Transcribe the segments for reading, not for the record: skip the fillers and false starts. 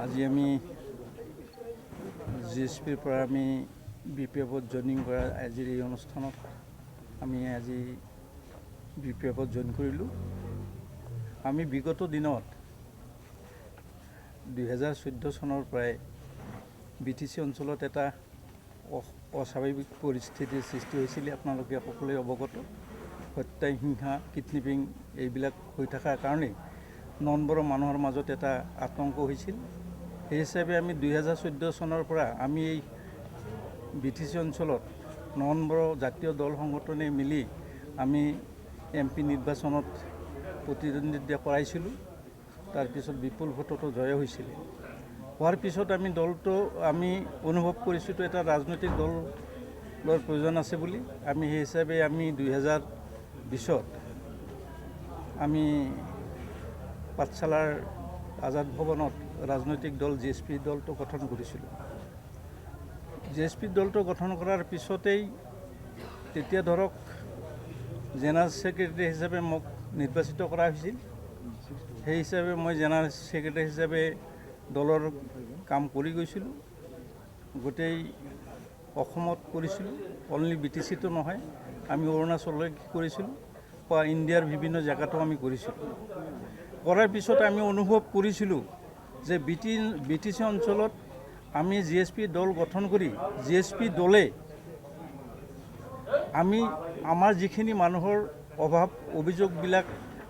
আজি আমি জিএছপিৰ পৰা আমি বিপিএফত জইনিং কৰা আজিৰ এই অনুষ্ঠানত আমি আজি বিপিএফত জইন কৰিলোঁ। আমি বিগত দিনত 2014 চনৰ পৰাই BTC অঞ্চলত এটা অস্বাভাৱিক পৰিস্থিতিৰ সৃষ্টি হৈছিল। আপোনালোকে সকলোৱে অৱগত। হত্যা, হিংসা, কিডনেপিং এইবিলাক হৈ থকাৰ কাৰণে নন-বড়ো মানুহৰ মাজত এটা আতংক হৈছিল। সেই হিচাপে আমি 2014 চনৰ পৰা আমি এই BTC অঞ্চলত নন-বড়ো জাতীয় দল সংগঠনে মিলি আমি MP নিৰ্বাচনত প্ৰতিদ্বন্দ্বিতা কৰাইছিলোঁ। তাৰপিছত বিপুল ভোটতো জয় হৈছিল। হোৱাৰ পিছত আমি দলটো আমি অনুভৱ কৰিছিলোঁ এটা ৰাজনৈতিক দলৰ প্ৰয়োজন আছে বুলি। আমি সেই হিচাপে আমি 2020ত আমি পাঠশালাৰ আজাদ ভৱনত ৰাজনৈতিক দল GSP দলটো গঠন কৰিছিলোঁ। GSP দলটো গঠন কৰাৰ পিছতেই তেতিয়া ধৰক জেনাৰেল ছেক্ৰেটাৰী হিচাপে মোক নিৰ্বাচিত কৰা হৈছিল। সেই হিচাপে মই জেনাৰেল ছেক্ৰেটাৰী হিচাপে দলৰ কাম কৰি গৈছিলোঁ। গোটেই অসমত কৰিছিলোঁ, অনলি BTCটো নহয়, আমি অৰুণাচললৈ কৰিছিলোঁ বা ইণ্ডিয়াৰ বিভিন্ন জেগাতো আমি কৰিছিলোঁ। কৰাৰ পিছত আমি অনুভৱ কৰিছিলোঁ যে BTC অঞ্চলত আমি GSP দল গঠন কৰি GSP দলে আমি আমাৰ যিখিনি মানুহৰ অভাৱ অভিযোগবিলাক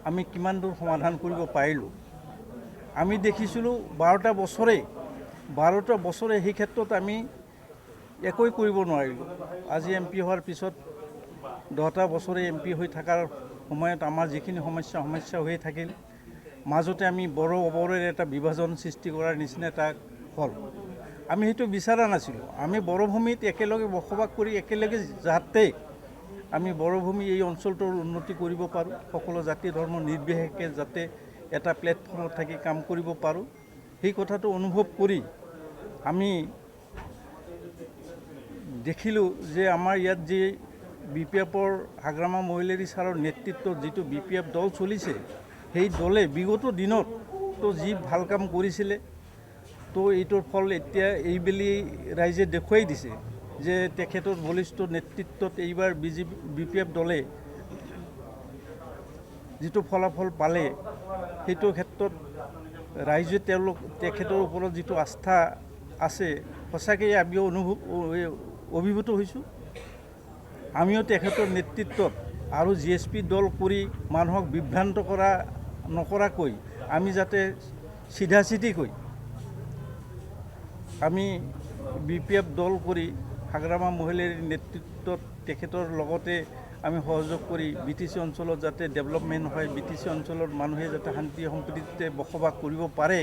আমি কিমান দূৰ সমাধান কৰিব পাৰিলোঁ। আমি দেখিছিলোঁ 12টা বছৰে সেই ক্ষেত্ৰত আমি একোৱেই কৰিব নোৱাৰিলোঁ। আজি MP হোৱাৰ পিছত 10টা বছৰে MP হৈ থকাৰ সময়ত আমাৰ যিখিনি সমস্যা হৈয়ে থাকিল। মাজতে আমি বড়োৰ এটা বিভাজন সৃষ্টি কৰাৰ নিচিনা এটা হ'ল। আমি সেইটো বিচৰা নাছিলোঁ। আমি বড়োভূমিত একেলগে বসবাস কৰি একেলগে যাতে আমি বড়োভূমি এই অঞ্চলটোৰ উন্নতি কৰিব পাৰোঁ, সকলো জাতি ধৰ্ম নিৰ্বিশেষে যাতে এটা প্লেটফৰ্মত থাকি কাম কৰিব পাৰোঁ, সেই কথাটো অনুভৱ কৰি আমি দেখিলোঁ যে আমাৰ ইয়াত যি BPFৰ হাগ্ৰামা মহিলাৰী ছাৰৰ নেতৃত্বত যিটো BPF দল চলিছে, সেই দলে বিগত দিনত তো যি ভাল কাম কৰিছিলে তো এইটোৰ ফল এতিয়া এইবেলি ৰাইজে দেখুৱাই দিছে যে তেখেতৰ বলিষ্ঠ নেতৃত্বত এইবাৰ BPF দলে যিটো ফলাফল পালে, সেইটো ক্ষেত্ৰত ৰাইজে তেখেতৰ ওপৰত যিটো আস্থা আছে সঁচাকৈ আমিও অভিভূত হৈছোঁ। আমিও তেখেতৰ নেতৃত্বত আৰু GSP দল কৰি মানুহক বিভ্ৰান্ত নকৰাকৈ আমি যাতে চিধাচিধিকৈ আমি BPF দল কৰি হাগ্ৰামা মহিলাৰ নেতৃত্বত তেখেতৰ লগতে আমি সহযোগ কৰি BTC অঞ্চলত যাতে ডেভেলপমেণ্ট হয়, BTC অঞ্চলৰ মানুহে যাতে শান্তি সম্প্ৰীতিৰে বসবাস কৰিব পাৰে,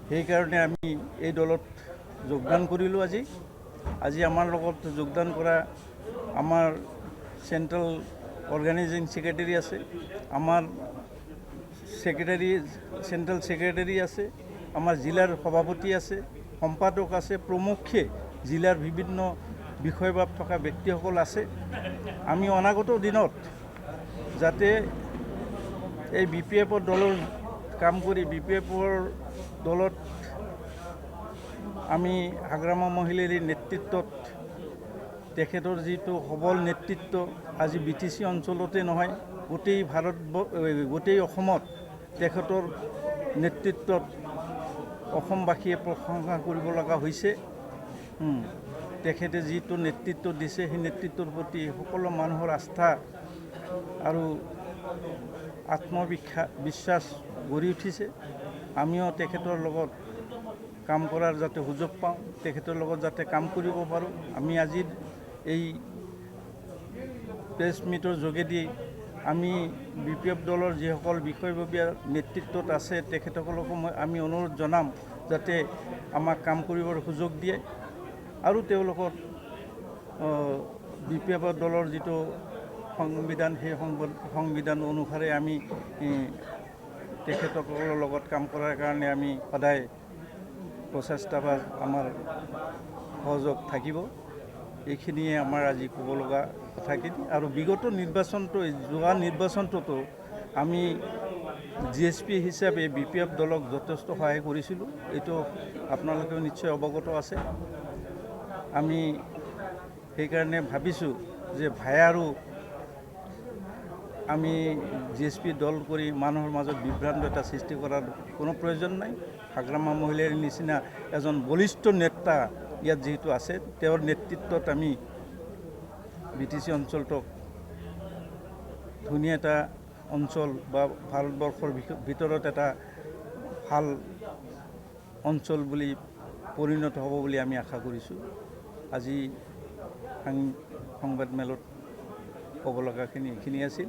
সেইকাৰণে আমি এই দলত যোগদান কৰিলোঁ। আজি আমাৰ লগত যোগদান কৰা আমাৰ চেণ্ট্ৰেল অৰ্গেনাইজিং ছেক্ৰেটাৰী আছে, আমাৰ চেণ্ট্ৰেল ছেক্ৰেটাৰী আছে, আমাৰ জিলাৰ সভাপতি আছে, সম্পাদক আছে, প্ৰমুখ্যে জিলাৰ বিভিন্ন বিষয়ভাৱ থকা ব্যক্তিসকল আছে। আমি অনাগত দিনত যাতে এই BPFৰ দলৰ কাম কৰি BPFৰ দলত আমি হাগ্ৰামা মহিলাৰ নেতৃত্বত তেখেতৰ যিটো সবল নেতৃত্ব আজি BTC অঞ্চলতে নহয় গোটেই অসমত তেখেতৰ নেতৃত্বত অসমবাসীয়ে প্ৰশংসা কৰিব লগা হৈছে। তেখেতে যিটো নেতৃত্ব দিছে সেই নেতৃত্বৰ প্ৰতি সকলো মানুহৰ আস্থা আৰু আত্মবিশ্বাস গঢ়ি উঠিছে। আমিও তেখেতৰ লগত কাম কৰাৰ যাতে সুযোগ পাওঁ, তেখেতৰ লগত যাতে কাম কৰিব পাৰোঁ। আমি আজিৰ এই প্ৰেছ মিটৰ যোগেদি আমি BPF দলৰ যিসকল বিষয়ববীয়া নেতৃত্বত আছে তেখেতসকলকো আমি অনুৰোধ জনাম যাতে আমাক কাম কৰিবৰ সুযোগ দিয়ে আৰু তেওঁলোকৰ BPF দলৰ যিটো সংবিধান সেই সংবিধান অনুসাৰে আমি তেখেতসকলৰ লগত কাম কৰাৰ কাৰণে আমি সদায় প্ৰচেষ্টা বা আমাৰ সহযোগ থাকিব। এইখিনিয়ে আমাৰ আজি ক'ব লগা কথাখিনি। আৰু বিগত যোৱা নিৰ্বাচনটোতো আমি GSP হিচাপে BPF দলক যথেষ্ট সহায় কৰিছিলোঁ, এইটো আপোনালোকেও নিশ্চয় অৱগত আছে। আমি সেইকাৰণে ভাবিছোঁ যে ভায়াৰো আমি GSP দল কৰি মানুহৰ মাজত বিভ্ৰান্ত এটা সৃষ্টি কৰাৰ কোনো প্ৰয়োজন নাই। হাগ্ৰামা মহিলাৰ নিচিনা এজন বলিষ্ঠ নেতা ইয়াত যিহেতু আছে, তেওঁৰ নেতৃত্বত আমি BTC অঞ্চলটোক ধুনীয়া এটা অঞ্চল বা ভাৰতবৰ্ষৰ ভিতৰত এটা ভাল অঞ্চল বুলি পৰিণত হ'ব বুলি আমি আশা কৰিছোঁ। আজি সংবাদ মেলত ক'ব লগাখিনি এইখিনি আছিল।